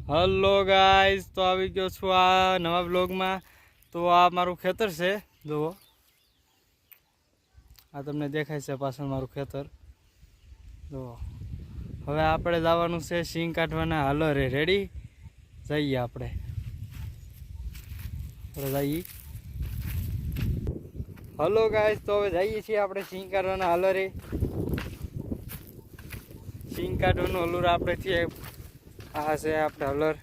Hello guys, તો આવી ગયો છું આ નવા બ્લોગમાં। તો આ મારું ખેતર છે, જુઓ આ તમને દેખાય છે પાછળ મારું ખેતર। જુઓ હવે આપણે જવાનું છે સિંગ કાઢવાના। હાલો રે રેડી, જઈએ આપણે જઈએ। હલો ગાઈઝ, તો હવે જઈએ છીએ આપણે સિંગ કાઢવાના। હાલો રે સિંગ કાઢવાનું હલુર આપણે છીએ। આ છે આપણે હલર।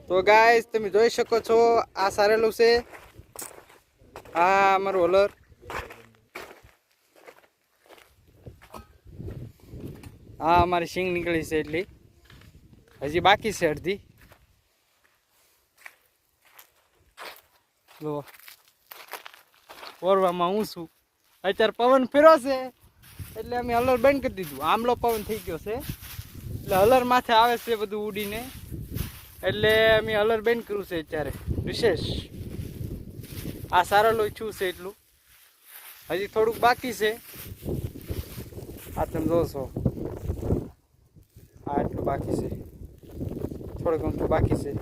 તો ગાઈસ તમે જોઈ શકો છો, આ સારેલું છે, આ અમારું હલર। આ અમારી સિંગ નીકળી છે, એટલી હજી બાકી છે અડધી। જો ઓરવામાં હું છું, અત્યારે પવન ફેરો છે એટલે અમે હલર બંધ કરી દીધું। આમલો પવન થઈ ગયો છે એટલે હલર માથે આવે છે બધું ઉડીને, એટલે અમે હલર બંધ કર્યું છે અત્યારે વિશેષ। આ સારેલું ઈચ્છું છે એટલું, હજી થોડુંક બાકી છે। આ તમે જોશો, આ એટલું બાકી છે, થોડુંક અમથું બાકી છે।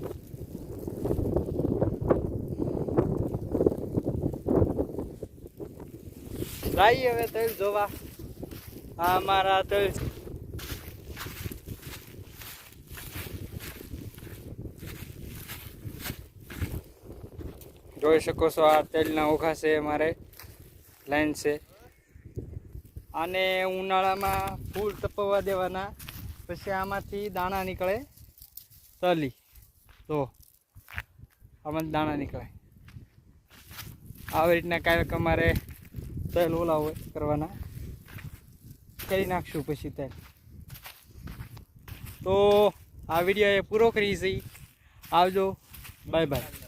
જઈએ હવે તળ જોવા। આ અમારા તળ જોઈ શકો છો, આ તેલના ઓઘા છે, અમારે લાઈન છે। આને ઉનાળામાં ફૂલ તપવા દેવાના, પછી આમાંથી દાણા નીકળે તલી। તો આમાં દાણા નીકળે, આવી રીતના કાંઈક અમારે તેલ ઓલા હોય કરવાના, કરી નાખશું પછી તેલ। તો આ વિડીયો એ પૂરો કરી છે, આવજો, બાય બાય।